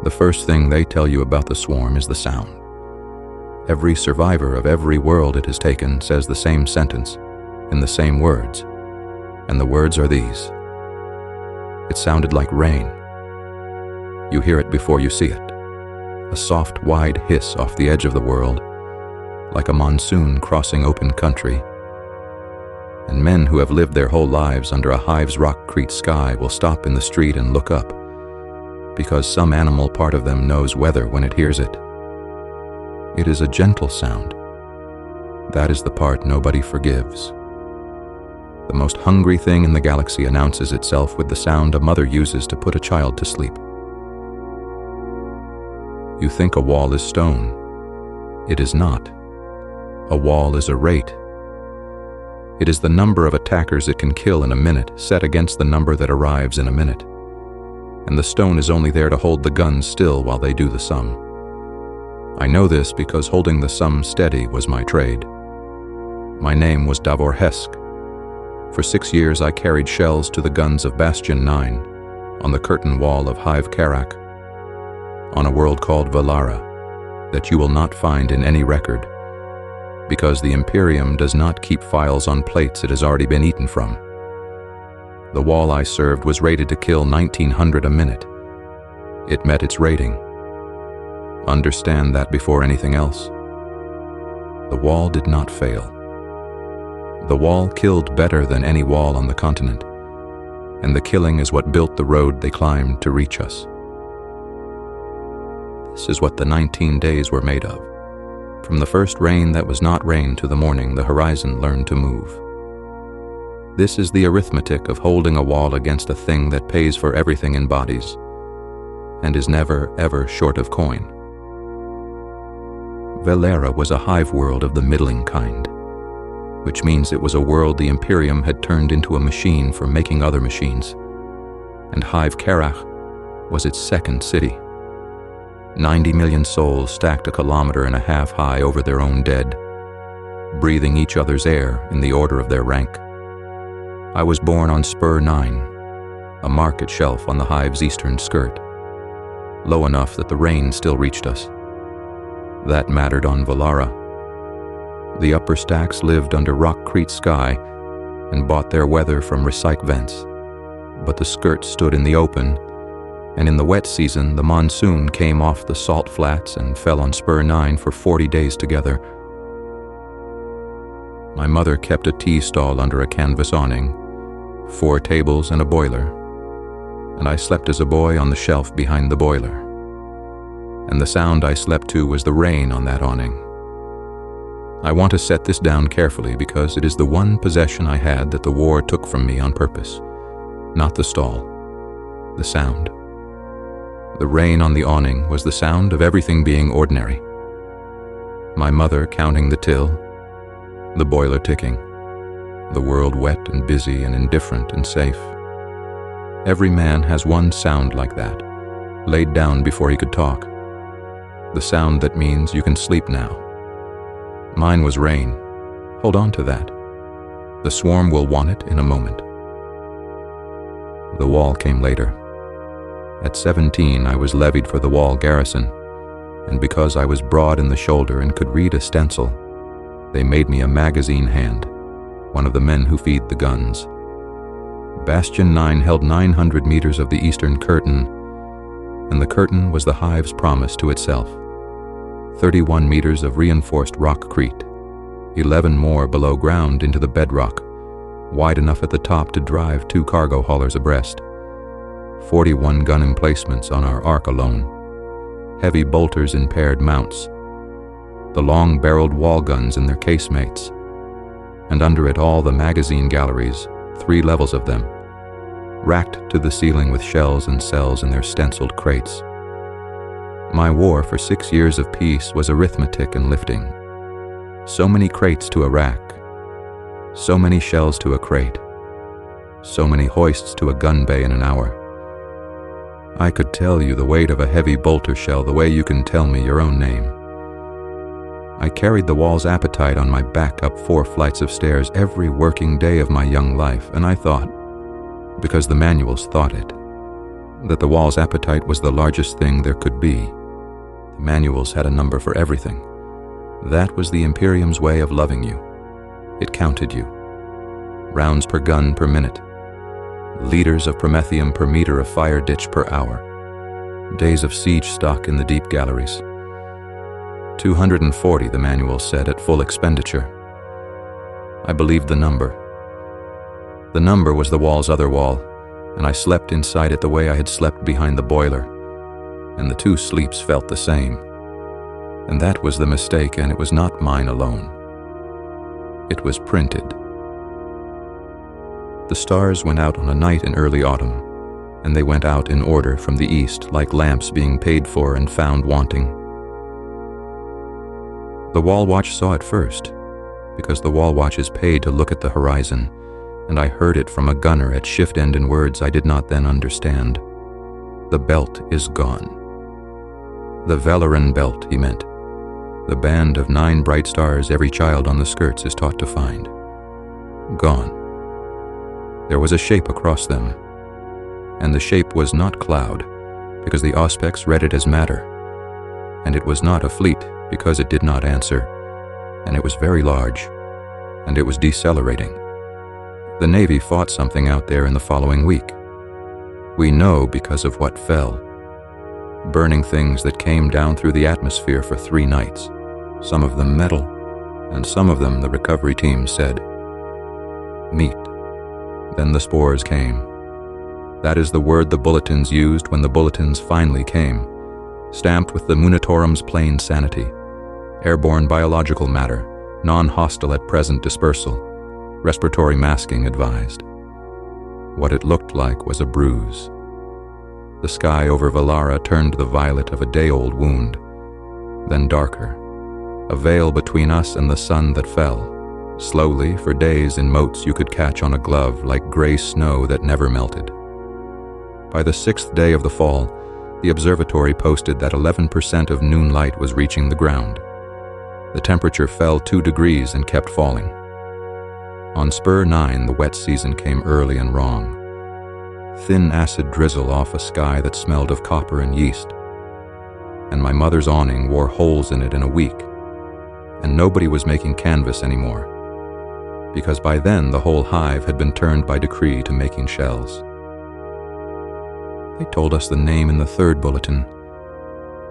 The first thing they tell you about the swarm is the sound. Every survivor of every world it has taken says the same sentence, in the same words, and the words are these. It sounded like rain. You hear it before you see it, a soft, wide hiss off the edge of the world, like a monsoon crossing open country. And men who have lived their whole lives under a hive's rockcrete sky will stop in the street and look up, because some animal part of them knows weather when it hears it. It is a gentle sound. That is the part nobody forgives. The most hungry thing in the galaxy announces itself with the sound a mother uses to put a child to sleep. You think a wall is stone. It is not. A wall is a rate. It is the number of attackers it can kill in a minute set against the number that arrives in a minute. And the stone is only there to hold the guns still while they do the sum. I know this because holding the sum steady was my trade. My name was Davor Hesk. For 6 years I carried shells to the guns of Bastion Nine on the curtain wall of Hive Carrach, on a world called Valara that you will not find in any record, because the Imperium does not keep files on plates it has already been eaten from. The wall I served was rated to kill 1900 a minute. It met its rating. Understand that before anything else. The wall did not fail. The wall killed better than any wall on the continent, and the killing is what built the road they climbed to reach us. This is what the 19 days were made of. From the first rain that was not rain to the morning the horizon learned to move. This is the arithmetic of holding a wall against a thing that pays for everything in bodies, and is never, ever short of coin. Valara was a hive world of the middling kind, which means it was a world the Imperium had turned into a machine for making other machines, and Hive Carrach was its second city. 90 million souls stacked 1.5 kilometers high over their own dead, breathing each other's air in the order of their rank. I was born on Spur 9, a market shelf on the hive's eastern skirt, low enough that the rain still reached us. That mattered on Valara. The upper stacks lived under rockcrete sky and bought their weather from recyc vents, but the skirt stood in the open, and in the wet season the monsoon came off the salt flats and fell on Spur 9 for 40 days together. My mother kept a tea stall under a canvas awning, 4 tables and a boiler, and I slept as a boy on the shelf behind the boiler. And the sound I slept to was the rain on that awning. I want to set this down carefully because it is the one possession I had that the war took from me on purpose, not the stall, the sound. The rain on the awning was the sound of everything being ordinary. My mother counting the till, the boiler ticking, the world wet and busy and indifferent and safe. Every man has one sound like that, laid down before he could talk. The sound that means you can sleep now. Mine was rain. Hold on to that. The swarm will want it in a moment. The wall came later. At 17, I was levied for the wall garrison, and because I was broad in the shoulder and could read a stencil, they made me a magazine hand, one of the men who feed the guns. Bastion 9 held 900 meters of the eastern curtain, and the curtain was the hive's promise to itself. 31 meters of reinforced rockcrete, 11 more below ground into the bedrock, wide enough at the top to drive 2 cargo haulers abreast. 41 gun emplacements on our arc alone, heavy bolters in paired mounts, the long-barreled wall guns in their casemates, and under it all the magazine galleries, 3 levels of them, racked to the ceiling with shells and cells in their stenciled crates. My war for 6 years of peace was arithmetic and lifting. So many crates to a rack, so many shells to a crate, so many hoists to a gun bay in an hour. I could tell you the weight of a heavy bolter shell the way you can tell me your own name. I carried the wall's appetite on my back up 4 flights of stairs every working day of my young life, and I thought, because the manuals thought it, that the wall's appetite was the largest thing there could be. The manuals had a number for everything. That was the Imperium's way of loving you. It counted you. Rounds per gun per minute. Liters of promethium per meter of fire ditch per hour. Days of siege stock in the deep galleries. 240, the manual said, at full expenditure. I believed the number. The number was the wall's other wall, and I slept inside it the way I had slept behind the boiler, and the two sleeps felt the same. And that was the mistake, and it was not mine alone. It was printed. The stars went out on a night in early autumn, and they went out in order from the east like lamps being paid for and found wanting. The Wall Watch saw it first, because the Wall Watch is paid to look at the horizon, and I heard it from a gunner at shift end in words I did not then understand. The belt is gone. The Valoran belt, he meant. The band of 9 bright stars every child on the skirts is taught to find. Gone. There was a shape across them, and the shape was not cloud, because the auspex read it as matter, and it was not a fleet, because it did not answer, and it was very large, and it was decelerating. The Navy fought something out there in the following week. We know because of what fell. Burning things that came down through the atmosphere for 3 nights, some of them metal, and some of them, the recovery team said, meat. Then the spores came. That is the word the bulletins used when the bulletins finally came, stamped with the Munitorum's plain sanity. Airborne biological matter, non-hostile at present dispersal, respiratory masking advised. What it looked like was a bruise. The sky over Valara turned the violet of a day-old wound, then darker, a veil between us and the sun that fell. Slowly, for days in motes you could catch on a glove like gray snow that never melted. By the 6th day of the fall, the observatory posted that 11% of noon light was reaching the ground. The temperature fell 2 degrees and kept falling. On Spur 9, the wet season came early and wrong. Thin acid drizzle off a sky that smelled of copper and yeast. And my mother's awning wore holes in it in a week, and nobody was making canvas anymore, because by then the whole hive had been turned by decree to making shells. They told us the name in the 3rd bulletin,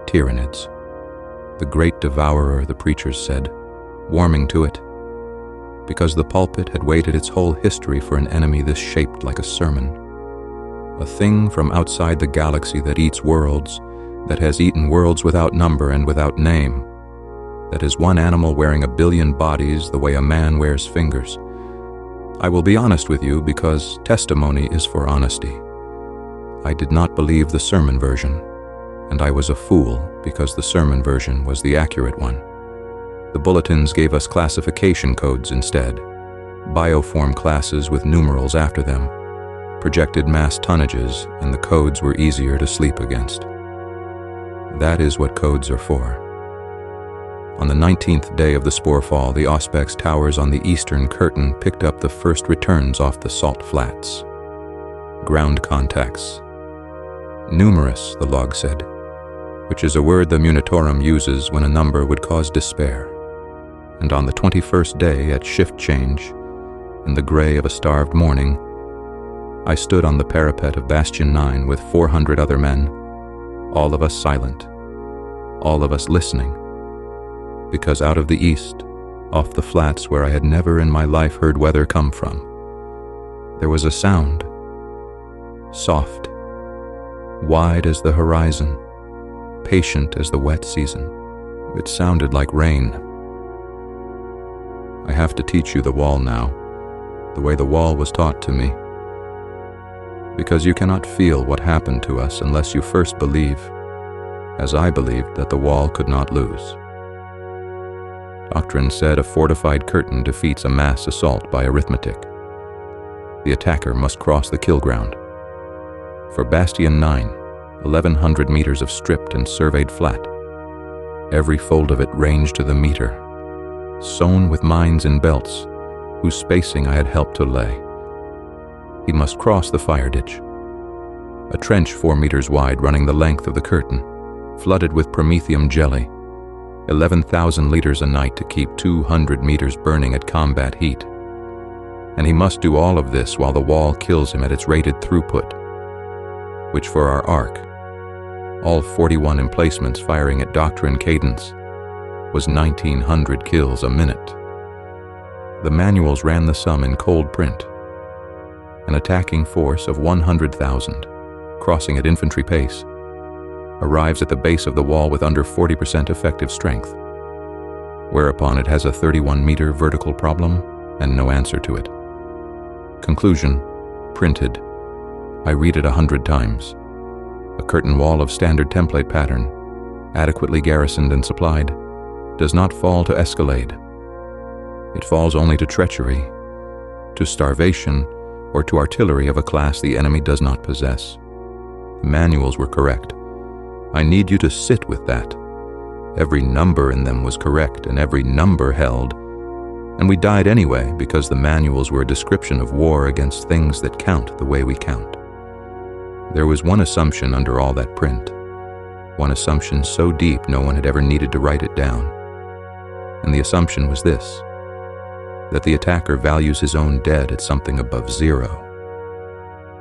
Tyranids. The Great Devourer, the preachers said, warming to it, because the pulpit had waited its whole history for an enemy this shaped like a sermon. A thing from outside the galaxy that eats worlds, that has eaten worlds without number and without name, that is one animal wearing 1 billion bodies the way a man wears fingers. I will be honest with you because testimony is for honesty. I did not believe the sermon version, and I was a fool because the sermon version was the accurate one. The bulletins gave us classification codes instead, bioform classes with numerals after them, projected mass tonnages, and the codes were easier to sleep against. That is what codes are for. On the 19th day of the spore fall, the auspex towers on the eastern curtain picked up the first returns off the salt flats. Ground contacts. Numerous, the log said, which is a word the Munitorum uses when a number would cause despair. And on the 21st day at shift change, in the gray of a starved morning, I stood on the parapet of Bastion 9 with 400 other men, all of us silent, all of us listening, because out of the east, off the flats where I had never in my life heard weather come from, there was a sound, soft, wide as the horizon, patient as the wet season. It sounded like rain. I have to teach you the wall now, the way the wall was taught to me, because you cannot feel what happened to us unless you first believe, as I believed, that the wall could not lose. Doctrine said a fortified curtain defeats a mass assault by arithmetic. The attacker must cross the kill ground. For Bastion 9, 1,100 meters of stripped and surveyed flat. Every fold of it ranged to the meter, sewn with mines and belts, whose spacing I had helped to lay. He must cross the fire ditch. A trench 4 meters wide running the length of the curtain, flooded with promethium jelly, 11,000 liters a night to keep 200 meters burning at combat heat. And he must do all of this while the wall kills him at its rated throughput, which for our arc, all 41 emplacements firing at doctrine cadence, was 1,900 kills a minute. The manuals ran the sum in cold print. An attacking force of 100,000, crossing at infantry pace, arrives at the base of the wall with under 40% effective strength, whereupon it has a 31-meter vertical problem and no answer to it. Conclusion, printed. I read it 100 times. A curtain wall of standard template pattern, adequately garrisoned and supplied, does not fall to escalade. It falls only to treachery, to starvation, or to artillery of a class the enemy does not possess. The manuals were correct. I need you to sit with that. Every number in them was correct, and every number held. And we died anyway because the manuals were a description of war against things that count the way we count. There was one assumption under all that print, one assumption so deep no one had ever needed to write it down. And the assumption was this: that the attacker values his own dead at something above 0,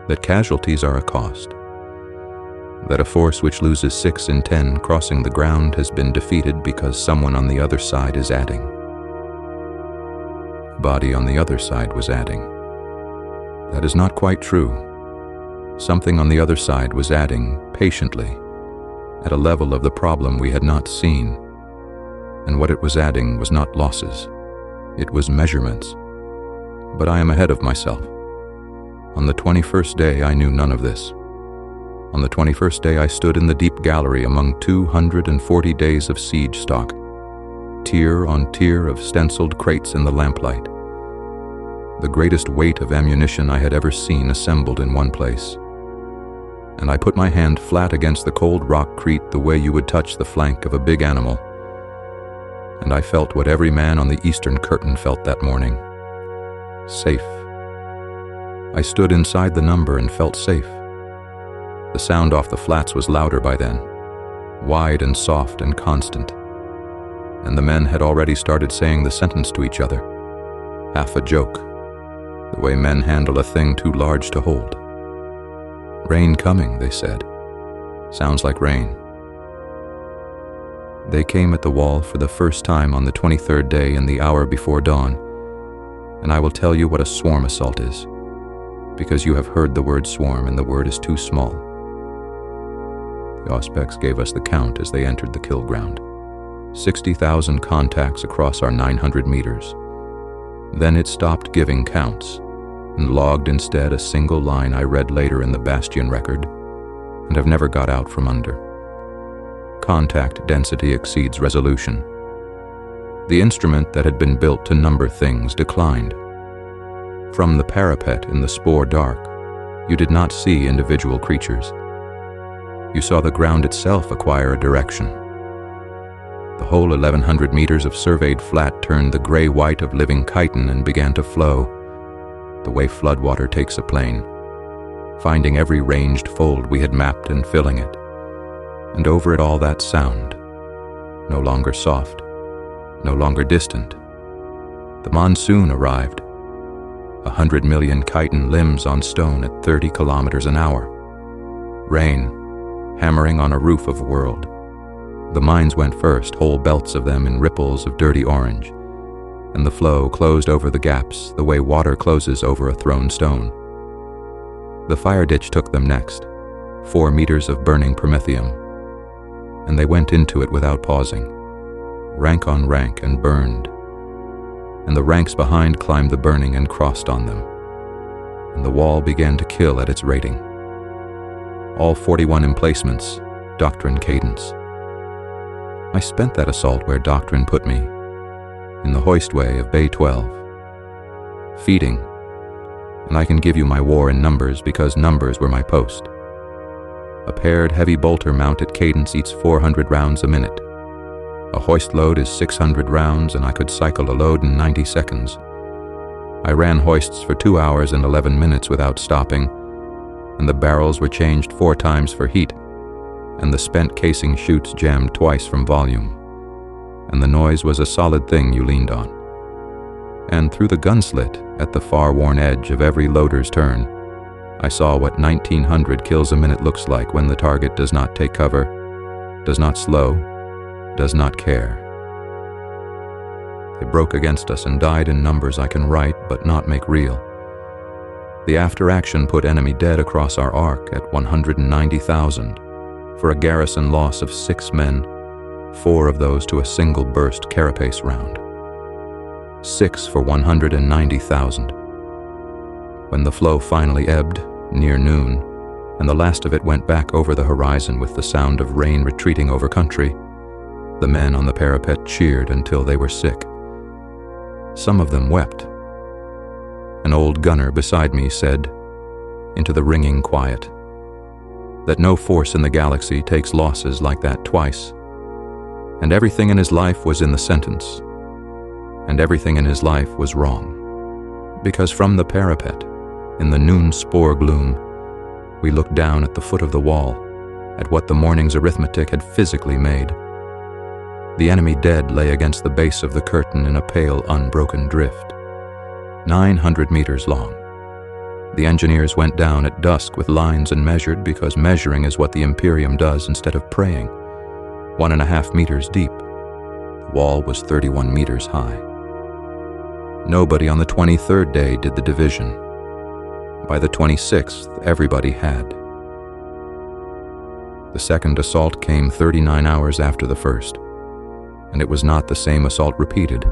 that casualties are a cost, that a force which loses 6 in 10 crossing the ground has been defeated because someone on the other side is adding. Body on the other side was adding. That is not quite true. Something on the other side was adding, patiently, at a level of the problem we had not seen, and what it was adding was not losses. It was measurements. But I am ahead of myself. On the 21st day I knew none of this. On the 21st day I stood in the deep gallery among 240 days of siege stock, tier on tier of stenciled crates in the lamplight. The greatest weight of ammunition I had ever seen assembled in one place. And I put my hand flat against the cold rockcrete the way you would touch the flank of a big animal. And I felt what every man on the eastern curtain felt that morning. Safe. I stood inside the number and felt safe. The sound off the flats was louder by then, wide and soft and constant. And the men had already started saying the sentence to each other, half a joke, the way men handle a thing too large to hold. Rain coming, they said. Sounds like rain. They came at the wall for the first time on the 23rd day in the hour before dawn, and I will tell you what a swarm assault is, because you have heard the word swarm and the word is too small. The Auspex gave us the count as they entered the kill ground. 60,000 contacts across our 900 meters. Then it stopped giving counts and logged instead a single line I read later in the Bastion record and have never got out from under. Contact density exceeds resolution. The instrument that had been built to number things declined. From the parapet in the spore dark, you did not see individual creatures. You saw the ground itself acquire a direction. The whole 1,100 meters of surveyed flat turned the gray-white of living chitin and began to flow, the way floodwater takes a plain, finding every ranged fold we had mapped and filling it. And over it all that sound, no longer soft, no longer distant. The monsoon arrived, 100 million chitin limbs on stone at 30 kilometers an hour. Rain, hammering on a roof of world. The mines went first, whole belts of them in ripples of dirty orange, and the flow closed over the gaps the way water closes over a thrown stone. The fire ditch took them next, 4 meters of burning promethium, and they went into it without pausing, rank on rank, and burned. And the ranks behind climbed the burning and crossed on them, and the wall began to kill at its rating. All 41 emplacements, doctrine cadence. I spent that assault where doctrine put me, in the hoistway of Bay 12. Feeding, and I can give you my war in numbers because numbers were my post. A paired heavy bolter mount at cadence eats 400 rounds a minute. A hoist load is 600 rounds, and I could cycle a load in 90 seconds. I ran hoists for 2 hours and 11 minutes without stopping, and the barrels were changed 4 times for heat, and the spent casing chutes jammed twice from volume, and the noise was a solid thing you leaned on. And through the gun slit, at the far-worn edge of every loader's turn, I saw what 1900 kills a minute looks like when the target does not take cover, does not slow, does not care. They broke against us and died in numbers I can write but not make real. The after-action put enemy dead across our arc at 190,000, for a garrison loss of 6 men, 4 of those to a single burst carapace round. 6 for 190,000. When the flow finally ebbed, near noon, and the last of it went back over the horizon with the sound of rain retreating over country, the men on the parapet cheered until they were sick. Some of them wept. An old gunner beside me said, into the ringing quiet, that no force in the galaxy takes losses like that twice, and everything in his life was in the sentence, and everything in his life was wrong. Because from the parapet, in the noon spore gloom, we looked down at the foot of the wall, at what the morning's arithmetic had physically made. The enemy dead lay against the base of the curtain in a pale, unbroken drift, 900 meters long. The engineers went down at dusk with lines and measured, because measuring is what the Imperium does instead of praying, 1.5 meters deep. The wall was 31 meters high. Nobody on the 23rd day did the division. By the 26th, everybody had. The second assault came 39 hours after the first, and it was not the same assault repeated.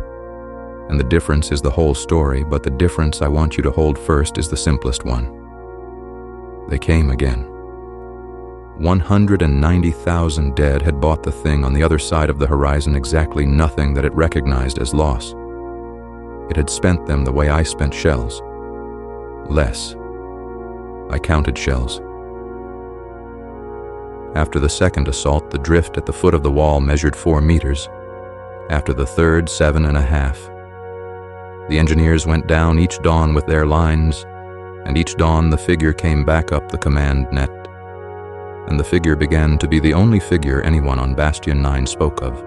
And the difference is the whole story, but the difference I want you to hold first is the simplest one. They came again. 190,000 dead had bought the thing on the other side of the horizon exactly nothing that it recognized as loss. It had spent them the way I spent shells. Less. I counted shells. After the second assault, the drift at the foot of the wall measured 4 meters. After the third, 7.5. The engineers went down each dawn with their lines, and each dawn the figure came back up the command net. And the figure began to be the only figure anyone on Bastion 9 spoke of.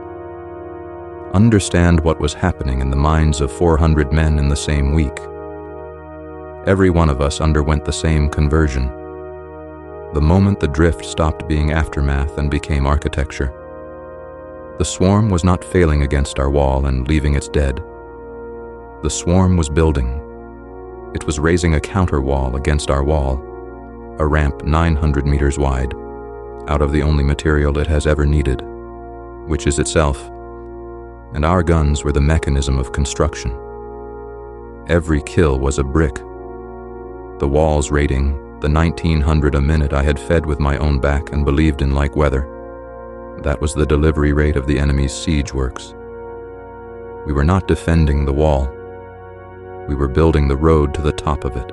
Understand what was happening in the minds of 400 men in the same week. Every one of us underwent the same conversion. The moment the drift stopped being aftermath and became architecture. The swarm was not failing against our wall and leaving its dead. The swarm was building. It was raising a counter wall against our wall, a ramp 900 meters wide, out of the only material it has ever needed, which is itself, and our guns were the mechanism of construction. Every kill was a brick. The wall's rating, the 1900 a minute I had fed with my own back and believed in like weather, that was the delivery rate of the enemy's siege works. We were not defending the wall. We were building the road to the top of it.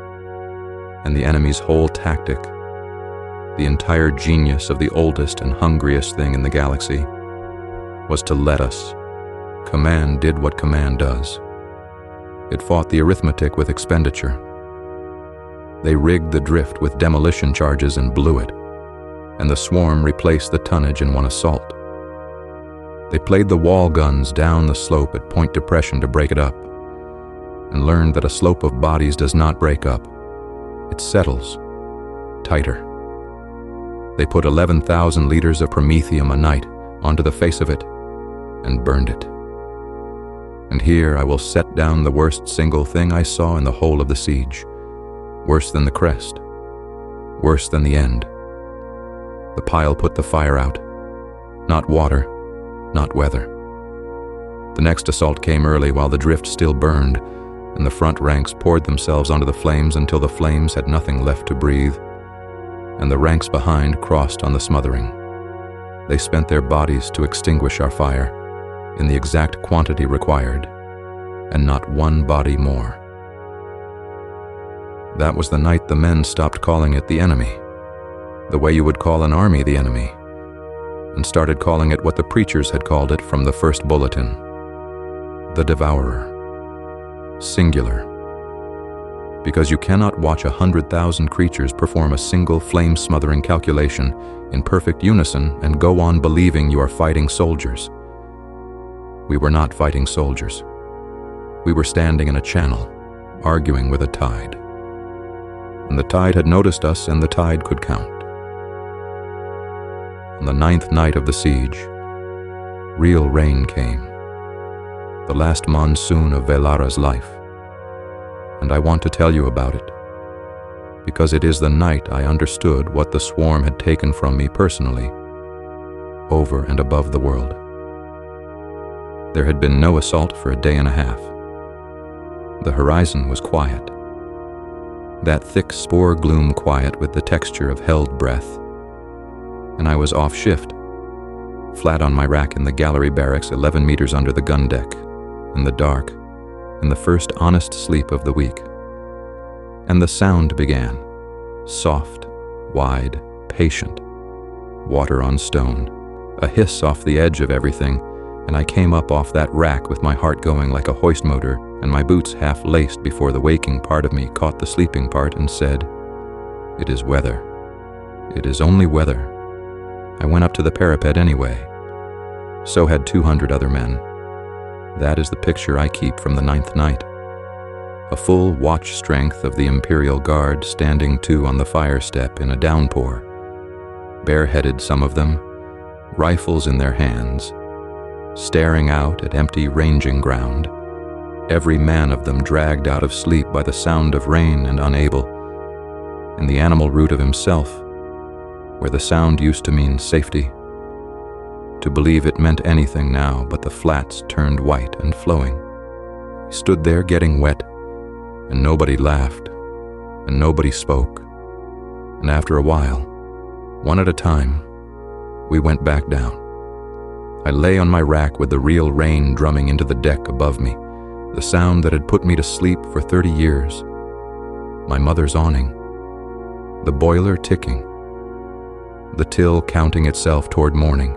And the enemy's whole tactic, the entire genius of the oldest and hungriest thing in the galaxy, was to let us. Command did what command does. It fought the arithmetic with expenditure. They rigged the drift with demolition charges and blew it, and the swarm replaced the tonnage in one assault. They played the wall guns down the slope at Point Depression to break it up, and learned that a slope of bodies does not break up. It settles, tighter. They put 11,000 liters of promethium a night onto the face of it and burned it. And here I will set down the worst single thing I saw in the whole of the siege. Worse than the crest. Worse than the end. The pile put the fire out. Not water, not weather. The next assault came early while the drift still burned, and the front ranks poured themselves onto the flames until the flames had nothing left to breathe, and the ranks behind crossed on the smothering. They spent their bodies to extinguish our fire, in the exact quantity required, and not one body more. That was the night the men stopped calling it the enemy, the way you would call an army the enemy, and started calling it what the preachers had called it from the first bulletin, the Devourer. Singular. because you cannot watch 100,000 creatures perform a single flame-smothering calculation in perfect unison and go on believing you are fighting soldiers. We were not fighting soldiers. We were standing in a channel, arguing with a tide. And the tide had noticed us, and the tide could count. On the 9th night of the siege, real rain came, the last monsoon of Velara's life. And I want to tell you about it, because it is the night I understood what the swarm had taken from me personally, over and above the world. There had been no assault for a day and a half. The horizon was quiet, that thick spore gloom quiet with the texture of held breath. And I was off shift, flat on my rack in the gallery barracks 11 meters under the gun deck, in the dark, in the first honest sleep of the week. And the sound began, soft, wide, patient, water on stone, a hiss off the edge of everything, and I came up off that rack with my heart going like a hoist motor and my boots half laced before the waking part of me caught the sleeping part and said, "It is weather. It is only weather." I went up to the parapet anyway. So had 200 other men. That is the picture I keep from the 9th night. A full watch strength of the Imperial Guard standing to on the fire step in a downpour. Bareheaded, some of them, rifles in their hands, staring out at empty ranging ground, every man of them dragged out of sleep by the sound of rain and unable, in the animal root of himself, where the sound used to mean safety, to believe it meant anything now but the flats turned white and flowing. He stood there getting wet, and nobody laughed, and nobody spoke, and after a while, one at a time, we went back down. I lay on my rack with the real rain drumming into the deck above me, the sound that had put me to sleep for 30 years, my mother's awning, the boiler ticking, the till counting itself toward morning,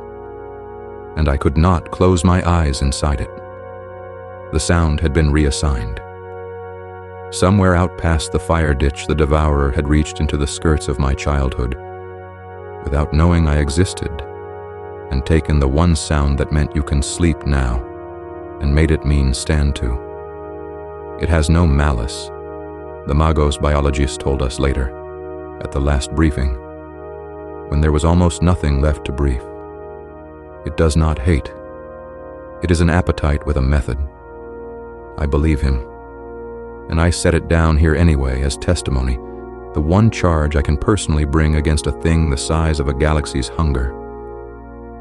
and I could not close my eyes inside it. The sound had been reassigned. Somewhere out past the fire ditch, the Devourer had reached into the skirts of my childhood, without knowing I existed, and taken the one sound that meant you can sleep now, and made it mean stand to. It has no malice, the Magos biologist told us later, at the last briefing, when there was almost nothing left to brief. It does not hate. It is an appetite with a method. I believe him, and I set it down here anyway as testimony, the one charge I can personally bring against a thing the size of a galaxy's hunger.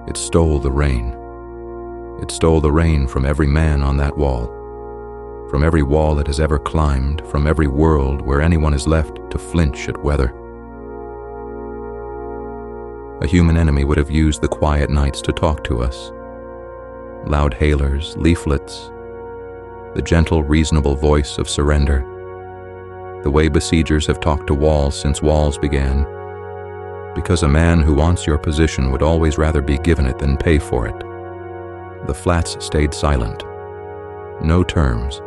It stole the rain. It stole the rain from every man on that wall, from every wall it has ever climbed, from every world where anyone is left to flinch at weather. A human enemy would have used the quiet nights to talk to us. Loud hailers, leaflets, the gentle, reasonable voice of surrender, the way besiegers have talked to walls since walls began, because a man who wants your position would always rather be given it than pay for it. The flats stayed silent. No terms,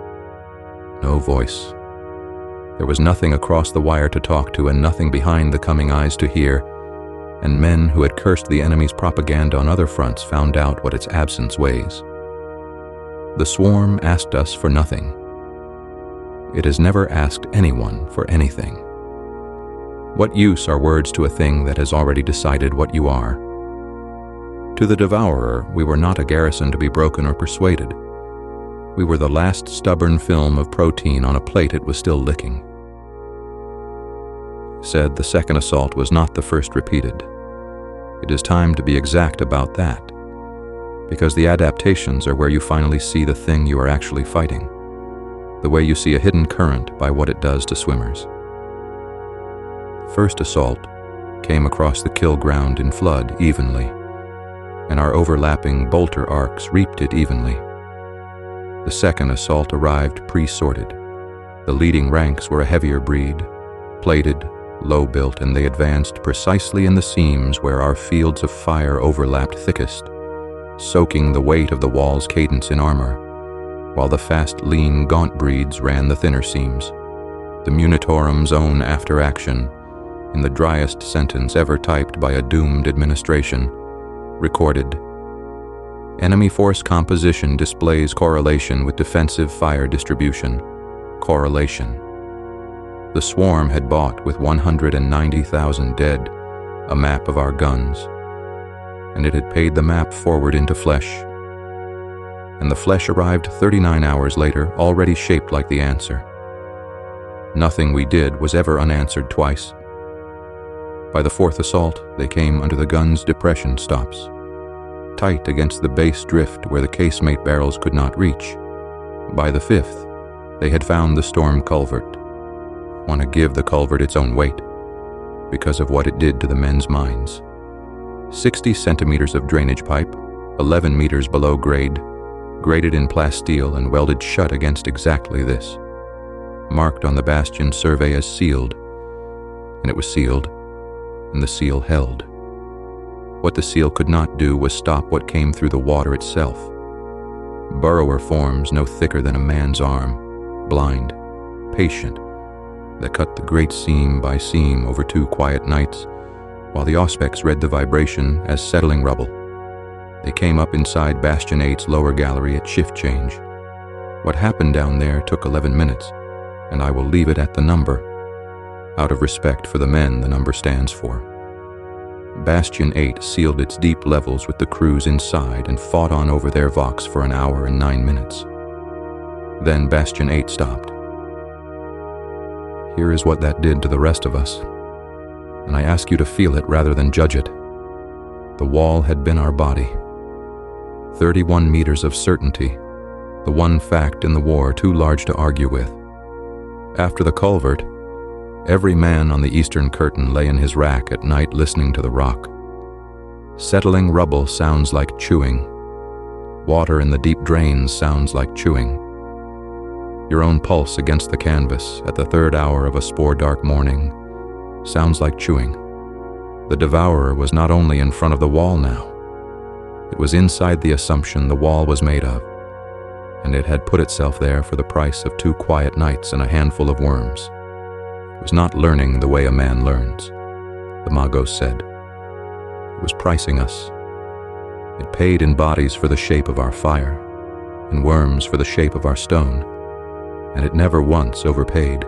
no voice. There was nothing across the wire to talk to and nothing behind the coming eyes to hear, and men who had cursed the enemy's propaganda on other fronts found out what its absence weighs. The swarm asked us for nothing. It has never asked anyone for anything. What use are words to a thing that has already decided what you are? To the Devourer, we were not a garrison to be broken or persuaded. We were the last stubborn film of protein on a plate it was still licking. Said the second assault was not the first repeated. It is time to be exact about that, because the adaptations are where you finally see the thing you are actually fighting, the way you see a hidden current by what it does to swimmers. The first assault came across the kill ground in flood evenly, and our overlapping bolter arcs reaped it evenly. The second assault arrived pre-sorted. The leading ranks were a heavier breed, plated, low-built, and they advanced precisely in the seams where our fields of fire overlapped thickest, soaking the weight of the wall's cadence in armor, while the fast, lean, gaunt breeds ran the thinner seams. The Munitorum's own after-action, in the driest sentence ever typed by a doomed administration, recorded, "Enemy force composition displays correlation with defensive fire distribution. Correlation." The swarm had bought with 190,000 dead a map of our guns, and it had paid the map forward into flesh. And the flesh arrived 39 hours later, already shaped like the answer. Nothing we did was ever unanswered twice. By the fourth assault, they came under the gun's depression stops, tight against the base drift where the casemate barrels could not reach. By the fifth, they had found the storm culvert. Want to give the culvert its own weight, because of what it did to the men's minds. 60 centimeters of drainage pipe, 11 meters below grade, graded in plasteel and welded shut against exactly this. Marked on the Bastion survey as sealed, and it was sealed, and the seal held. What the seal could not do was stop what came through the water itself. Burrower forms no thicker than a man's arm, blind, patient, that cut the great seam by seam over 2 quiet nights, while the auspex read the vibration as settling rubble. They came up inside Bastion 8's lower gallery at shift change. What happened down there took 11 minutes, and I will leave it at the number, out of respect for the men the number stands for. Bastion 8 sealed its deep levels with the crews inside and fought on over their Vox for an hour and 9 minutes. Then Bastion 8 stopped. Here is what that did to the rest of us, and I ask you to feel it rather than judge it. The wall had been our body. 31 meters of certainty, the one fact in the war too large to argue with. After the culvert, every man on the eastern curtain lay in his rack at night listening to the rock. Settling rubble sounds like chewing. Water in the deep drains sounds like chewing. Your own pulse against the canvas at the 3rd hour of a spore-dark morning sounds like chewing. The Devourer was not only in front of the wall now, it was inside the assumption the wall was made of, and it had put itself there for the price of 2 quiet nights and a handful of worms. It was not learning the way a man learns, the Magos said. It was pricing us. It paid in bodies for the shape of our fire, in worms for the shape of our stone, and it never once overpaid,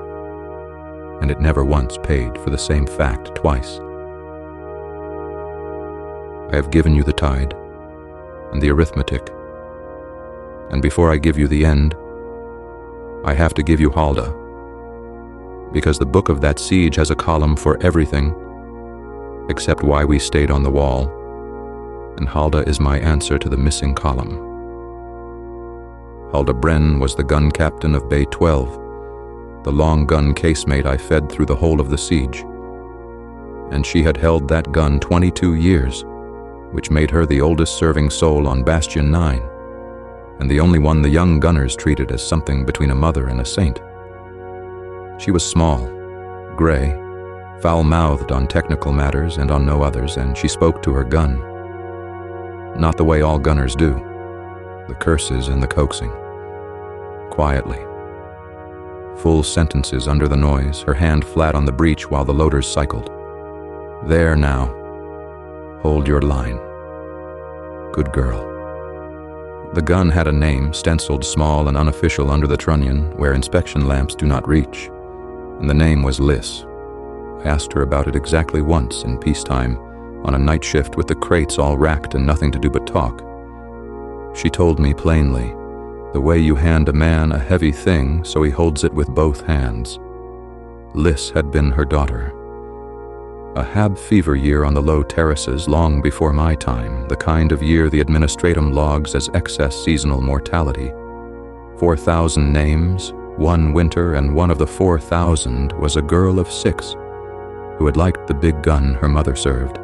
and it never once paid for the same fact twice. I have given you the tide, and the arithmetic, and before I give you the end, I have to give you Halda, because the book of that siege has a column for everything, except why we stayed on the wall, and Halda is my answer to the missing column. Halda Bren was the gun captain of Bay 12, the long gun casemate I fed through the whole of the siege, and she had held that gun 22 years, which made her the oldest serving soul on Bastion 9, and the only one the young gunners treated as something between a mother and a saint. She was small, gray, foul-mouthed on technical matters and on no others, and she spoke to her gun. Not the way all gunners do, the curses and the coaxing. Quietly. Full sentences under the noise, her hand flat on the breech while the loaders cycled. There now. Hold your line. Good girl. The gun had a name, stenciled small and unofficial under the trunnion, where inspection lamps do not reach, and the name was Liss. I asked her about it exactly once in peacetime, on a night shift with the crates all racked and nothing to do but talk. She told me plainly, the way you hand a man a heavy thing so he holds it with both hands. Liss had been her daughter. A Hab fever year on the low terraces long before my time, the kind of year the administratum logs as excess seasonal mortality. 4,000 names, one winter, and one of the 4,000 was a girl of 6 who had liked the big gun her mother served.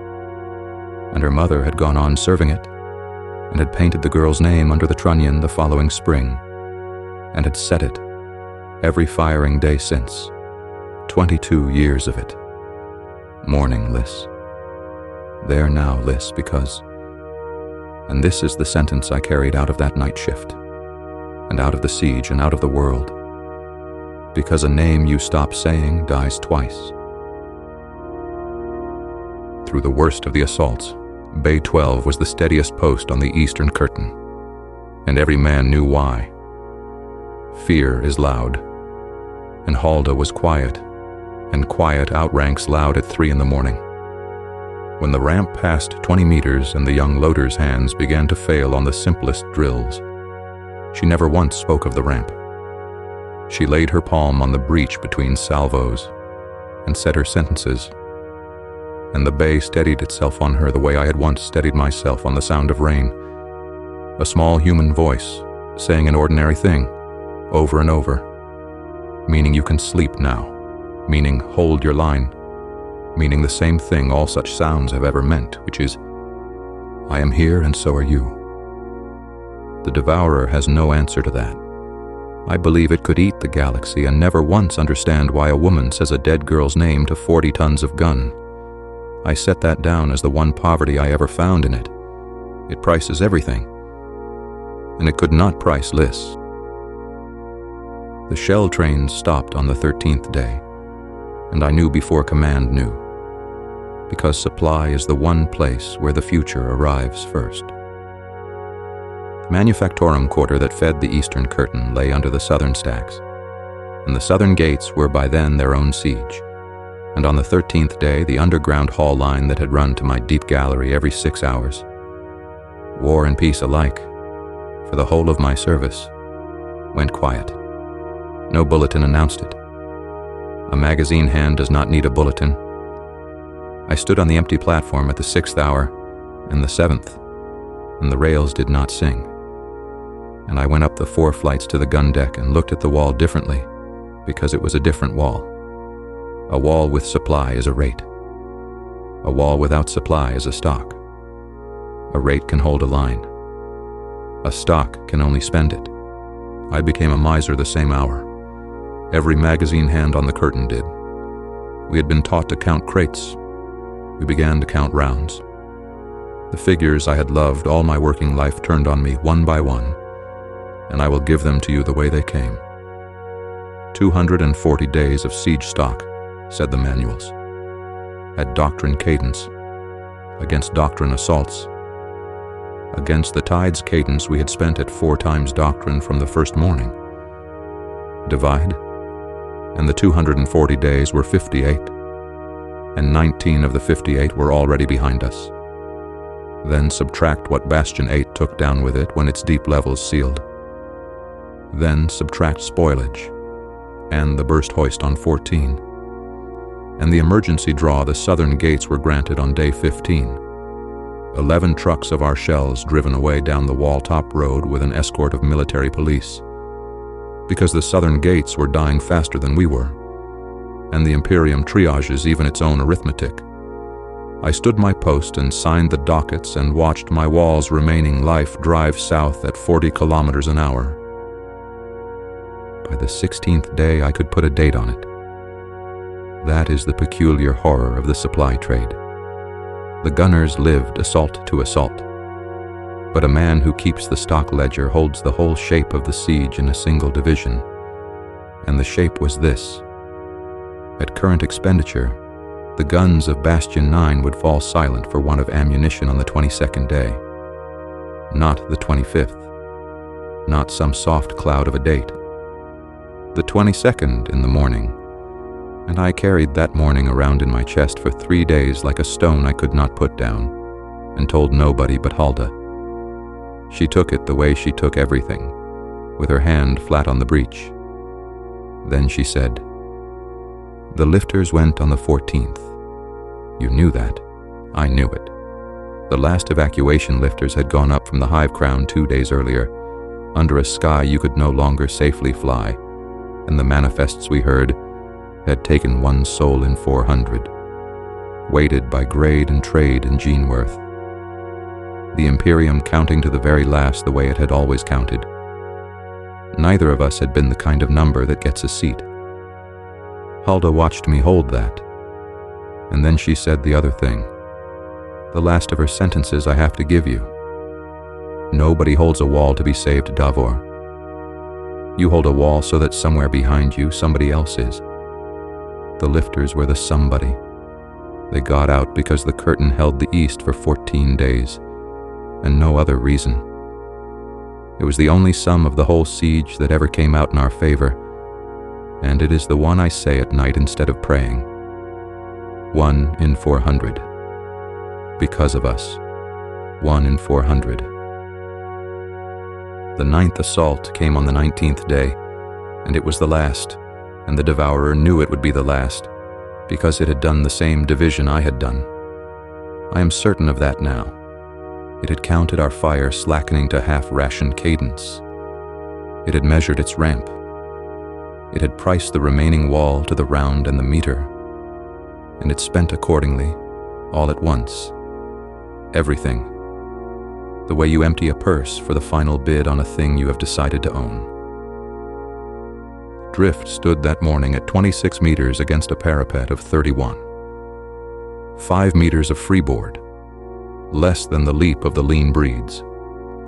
And her mother had gone on serving it, and had painted the girl's name under the trunnion the following spring, and had set it every firing day since. 22 years of it. Mourning Liss. There now, Liss, because... And this is the sentence I carried out of that night shift, and out of the siege and out of the world. because a name you stop saying dies twice. Through the worst of the assaults, Bay 12 was the steadiest post on the eastern curtain, and every man knew why. Fear is loud, and Halda was quiet, and quiet outranks loud at 3 a.m. When the ramp passed 20 meters and the young loader's hands began to fail on the simplest drills, she never once spoke of the ramp. She laid her palm on the breech between salvos and said her sentences, and the bay steadied itself on her the way I had once steadied myself on the sound of rain. A small human voice saying an ordinary thing over and over, meaning you can sleep now, meaning hold your line, meaning the same thing all such sounds have ever meant, which is, I am here and so are you. The Devourer has no answer to that. I believe it could eat the galaxy and never once understand why a woman says a dead girl's name to 40 tons of gun. I set that down as the one poverty I ever found in it. It prices everything, and it could not price Liss. The shell trains stopped on the 13th day, and I knew before command knew, because supply is the one place where the future arrives first. The manufactorum quarter that fed the eastern curtain lay under the southern stacks, and the southern gates were by then their own siege. And on the 13th day, the underground hall line that had run to my deep gallery every 6 hours, war and peace alike, for the whole of my service, went quiet. No bulletin announced it. A magazine hand does not need a bulletin. I stood on the empty platform at the 6th hour and the 7th, and the rails did not sing. And I went up the 4 flights to the gun deck and looked at the wall differently, because it was a different wall. A wall with supply is a rate. A wall without supply is a stock. A rate can hold a line. A stock can only spend it. I became a miser the same hour. Every magazine hand on the curtain did. We had been taught to count crates. We began to count rounds. The figures I had loved all my working life turned on me one by one, and I will give them to you the way they came. 240 days of siege stock, said the manuals, at doctrine cadence, against doctrine assaults. Against the tide's cadence we had spent at 4 times doctrine from the first morning. Divide, and the 240 days were 58, and 19 of the 58 were already behind us. Then subtract what Bastion 8 took down with it when its deep levels sealed. Then subtract spoilage, and the burst hoist on 14. And the emergency draw the southern gates were granted on day 15. 11 trucks of our shells driven away down the wall-top road with an escort of military police, because the southern gates were dying faster than we were, and the Imperium triages even its own arithmetic. I stood my post and signed the dockets and watched my wall's remaining life drive south at 40 kilometers an hour. By the 16th day I could put a date on it. That is the peculiar horror of the supply trade. The gunners lived assault to assault, but a man who keeps the stock ledger holds the whole shape of the siege in a single division, and the shape was this. At current expenditure, the guns of Bastion 9 would fall silent for want of ammunition on the 22nd day. Not the 25th, not some soft cloud of a date. The 22nd in the morning, and I carried that morning around in my chest for 3 days like a stone I could not put down, and told nobody but Halda. She took it the way she took everything, with her hand flat on the breech. Then she said, "The lifters went on the 14th. You knew that. I knew it. The last evacuation lifters had gone up from the Hive Crown 2 days earlier, under a sky you could no longer safely fly, and the manifests we heard had taken 1 soul in 400, weighted by grade and trade and gene worth. The Imperium counting to the very last the way it had always counted. Neither of us had been the kind of number that gets a seat. Halda watched me hold that, and then she said the other thing, the last of her sentences I have to give you. Nobody holds a wall to be saved, Davor. You hold a wall so that somewhere behind you somebody else is. The lifters were the somebody. They got out because the curtain held the east for 14 days, and no other reason. It was the only sum of the whole siege that ever came out in our favor, and it is the one I say at night instead of praying. 1 in 400. Because of us. 1 in 400. The 9th assault came on the 19th day, and it was the last, and the Devourer knew it would be the last, because it had done the same division I had done. I am certain of that now. It had counted our fire slackening to half-ration cadence. It had measured its ramp. It had priced the remaining wall to the round and the meter, and it spent accordingly, all at once. Everything. The way you empty a purse for the final bid on a thing you have decided to own. Drift stood that morning at 26 meters against a parapet of 31. 5 meters of freeboard, less than the leap of the lean breeds,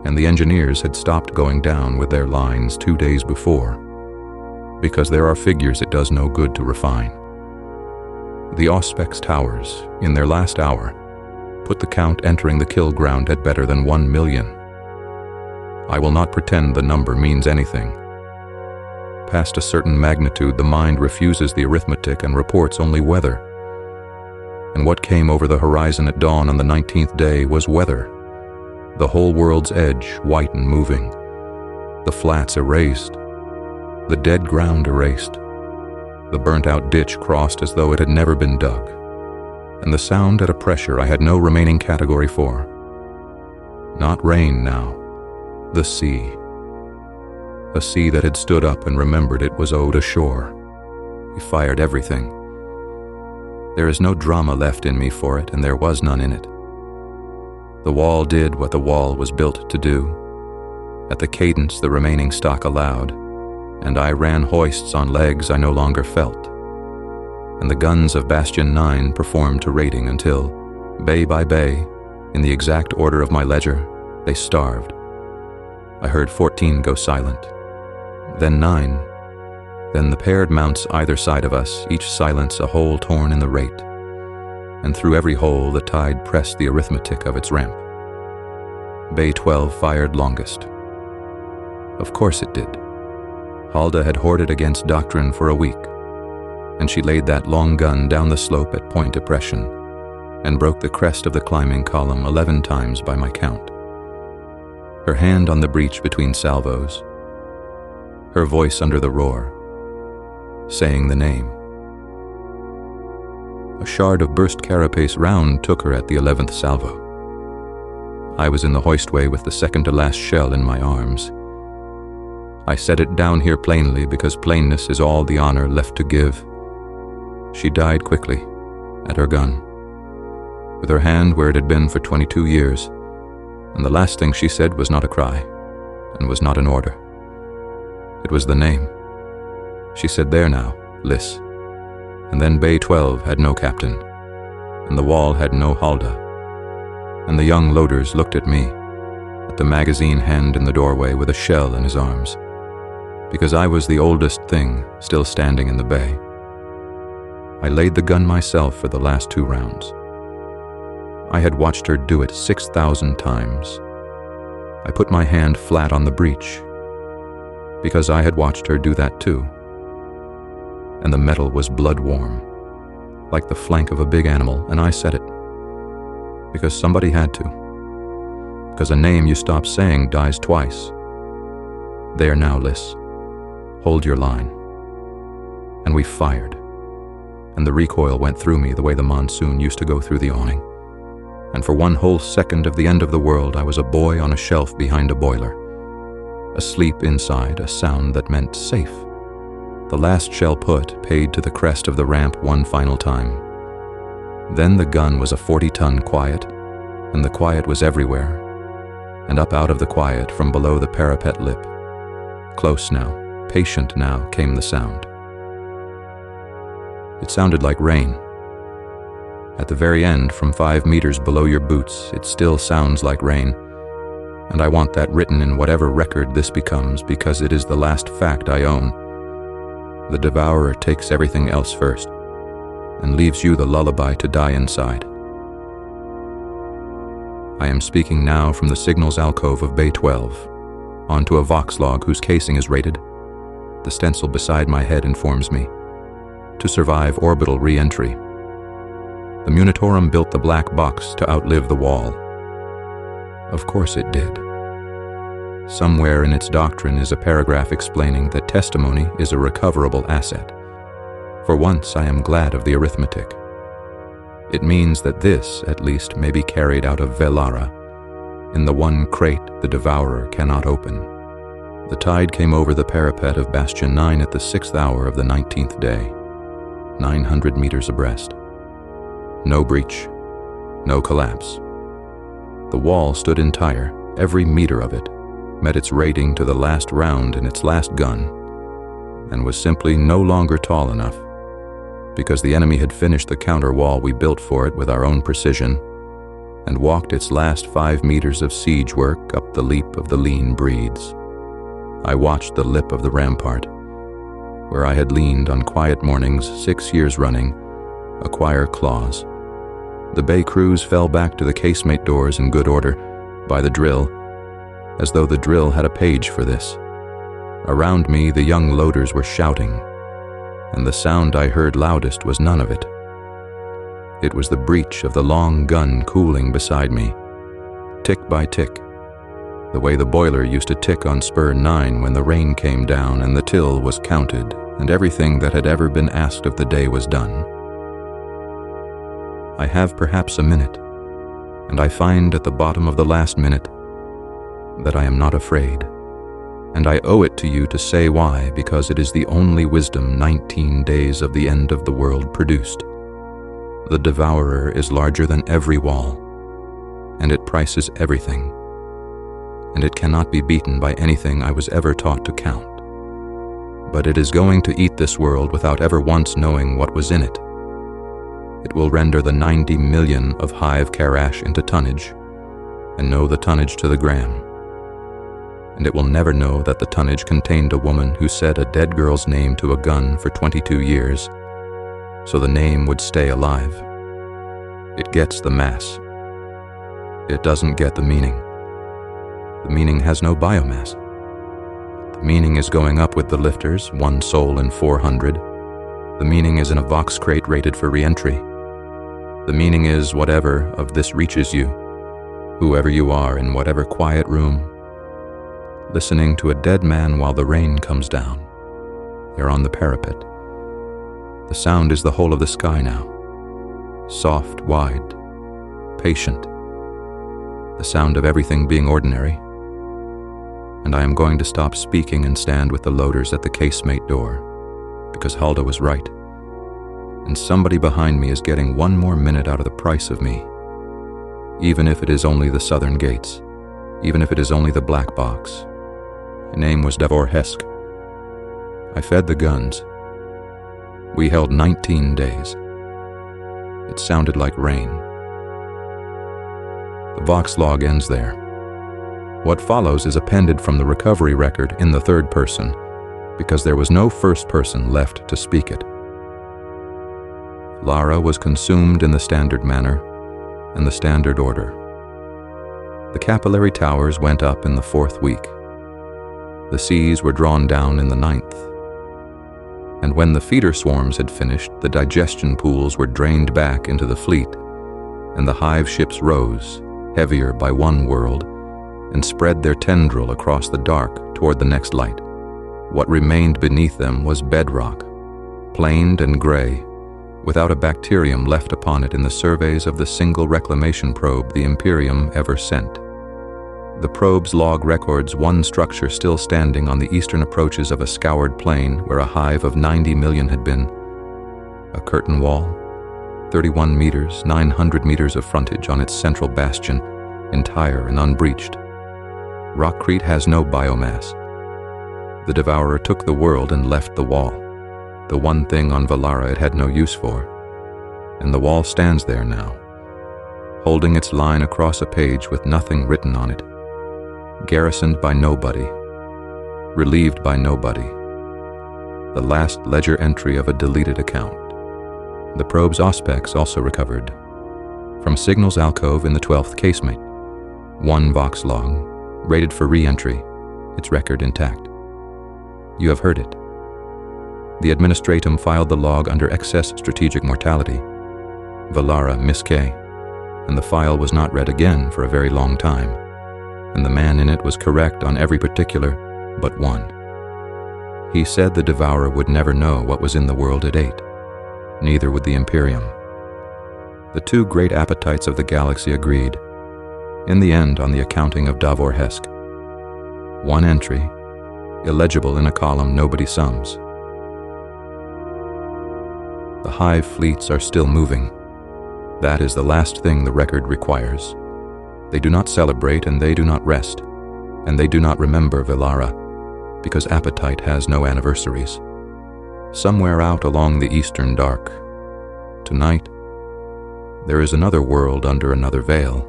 and the engineers had stopped going down with their lines 2 days before, because there are figures it does no good to refine. The Auspex towers, in their last hour, put the count entering the kill ground at better than 1 million. I will not pretend the number means anything. Past a certain magnitude, the mind refuses the arithmetic and reports only weather. And what came over the horizon at dawn on the 19th day was weather. The whole world's edge white and moving. The flats erased. The dead ground erased. The burnt-out ditch crossed as though it had never been dug. And the sound at a pressure I had no remaining category for. Not rain now. The sea. A sea that had stood up and remembered it was owed ashore. We fired everything. There is no drama left in me for it, and there was none in it. The wall did what the wall was built to do. At the cadence the remaining stock allowed, and I ran hoists on legs I no longer felt. And the guns of Bastion 9 performed to rating until, bay by bay, in the exact order of my ledger, they starved. I heard 14 go silent, then 9, then the paired mounts either side of us, each silence a hole torn in the rate, and through every hole the tide pressed the arithmetic of its ramp. Bay 12 fired longest. Of course it did. Halda had hoarded against doctrine for a week, and she laid that long gun down the slope at point depression and broke the crest of the climbing column 11 times by my count. Her hand on the breech between salvos, her voice under the roar, saying the name. A shard of burst carapace round took her at the 11th salvo. I was in the hoistway with the second-to-last shell in my arms. I set it down here plainly because plainness is all the honor left to give. She died quickly, at her gun, with her hand where it had been for 22 years, and the last thing she said was not a cry, and was not an order. It was the name. She said, "There now, Liss." And then Bay 12 had no captain, and the wall had no Halda, and the young loaders looked at me, at the magazine hand in the doorway with a shell in his arms, because I was the oldest thing still standing in the bay. I laid the gun myself for the last 2 rounds. I had watched her do it 6,000 times. I put my hand flat on the breech, because I had watched her do that too. And the metal was blood-warm, like the flank of a big animal, and I said it. Because somebody had to. Because a name you stop saying dies twice. There now, Liss. Hold your line. And we fired. And the recoil went through me the way the monsoon used to go through the awning. And for 1 whole second of the end of the world, I was a boy on a shelf behind a boiler. Asleep inside a sound that meant safe. The last shell put paid to the crest of the ramp 1 final time. Then the gun was a 40-ton quiet, and the quiet was everywhere. And up out of the quiet from below the parapet lip, close now, patient now, came the sound. It sounded like rain. At the very end, from 5 meters below your boots, it still sounds like rain, And I want that written in whatever record this becomes, because it is the last fact I own. The Devourer takes everything else first, and leaves you the lullaby to die inside. I am speaking now from the signals alcove of Bay 12, onto a Vox log whose casing is rated, the stencil beside my head informs me, to survive orbital re-entry. The Munitorum built the black box to outlive the wall. Of course it did. Somewhere in its doctrine is a paragraph explaining that testimony is a recoverable asset. For once I am glad of the arithmetic. It means that this, at least, may be carried out of Velara, in the one crate the Devourer cannot open. The tide came over the parapet of Bastion 9 at the 6th hour of the 19th day, 900 meters abreast. No breach, no collapse. The wall stood entire, every meter of it, met its rating to the last round in its last gun, and was simply no longer tall enough, because the enemy had finished the counter wall we built for it with our own precision, and walked its last 5 meters of siege work up the leap of the lean breeds. I watched the lip of the rampart, where I had leaned on quiet mornings 6 years running, acquire claws. The bay crews fell back to the casemate doors in good order, by the drill, as though the drill had a page for this. Around me the young loaders were shouting, and the sound I heard loudest was none of it. It was the breech of the long gun cooling beside me, tick by tick, the way the boiler used to tick on spur 9 when the rain came down and the till was counted and everything that had ever been asked of the day was done. I have perhaps a minute, and I find at the bottom of the last minute that I am not afraid, and I owe it to you to say why, because it is the only wisdom 19 days of the end of the world produced. The Devourer is larger than every wall, and it prices everything, and it cannot be beaten by anything I was ever taught to count. But it is going to eat this world without ever once knowing what was in it. It will render the 90 million of Hive Carrach into tonnage, and know the tonnage to the gram. And it will never know that the tonnage contained a woman who said a dead girl's name to a gun for 22 years, so the name would stay alive. It gets the mass. It doesn't get the meaning. The meaning has no biomass. The meaning is going up with the lifters, 1 soul in 400. The meaning is in a Vox crate rated for re-entry. The meaning is whatever of this reaches you, whoever you are in whatever quiet room, listening to a dead man while the rain comes down. They're on the parapet. The sound is the whole of the sky now. Soft, wide, patient. The sound of everything being ordinary. And I am going to stop speaking and stand with the loaders at the casemate door, because Hulda was right. And somebody behind me is getting 1 more minute out of the price of me, even if it is only the southern gates, even if it is only the black box. My name was Davor Hesk. I fed the guns. We held 19 days. It sounded like rain. The Vox log ends there. What follows is appended from the recovery record in the third person, because there was no first person left to speak it. Lara was consumed in the standard manner and the standard order. The capillary towers went up in the 4th week. The seas were drawn down in the 9th. And when the feeder swarms had finished, the digestion pools were drained back into the fleet, and the hive ships rose, heavier by 1 world, and spread their tendril across the dark toward the next light. What remained beneath them was bedrock, planed and gray, without a bacterium left upon it in the surveys of the single reclamation probe the Imperium ever sent. The probe's log records 1 structure still standing on the eastern approaches of a scoured plain where a hive of 90 million had been. A curtain wall, 31 meters, 900 meters of frontage on its central bastion, entire and unbreached. Rockcrete has no biomass. The Devourer took the world and left the wall, the one thing on Velara it had no use for, and the wall stands there now, holding its line across a page with nothing written on it, garrisoned by nobody, relieved by nobody. The last ledger entry of a deleted account. The probe's auspex also recovered. From Signal's alcove in the 12th casemate, 1 Vox log, rated for re-entry, its record intact. You have heard it. The Administratum filed the log under excess strategic mortality, Valara Miske, and the file was not read again for a very long time, and the man in it was correct on every particular but one. He said the Devourer would never know what was in the world it ate, neither would the Imperium. The 2 great appetites of the galaxy agreed, in the end on the accounting of Davor Hesk. 1 entry, illegible in a column nobody sums. The Hive fleets are still moving. That is the last thing the record requires. They do not celebrate and they do not rest, and they do not remember Valara, because appetite has no anniversaries. Somewhere out along the eastern dark, tonight, there is another world under another veil,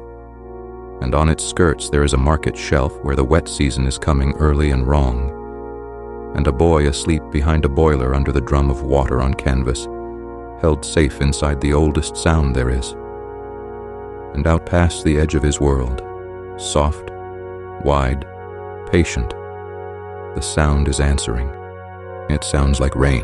and on its skirts there is a market shelf where the wet season is coming early and wrong, and a boy asleep behind a boiler under the drum of water on canvas, held safe inside the oldest sound there is. And out past the edge of his world, soft, wide, patient, the sound is answering. It sounds like rain.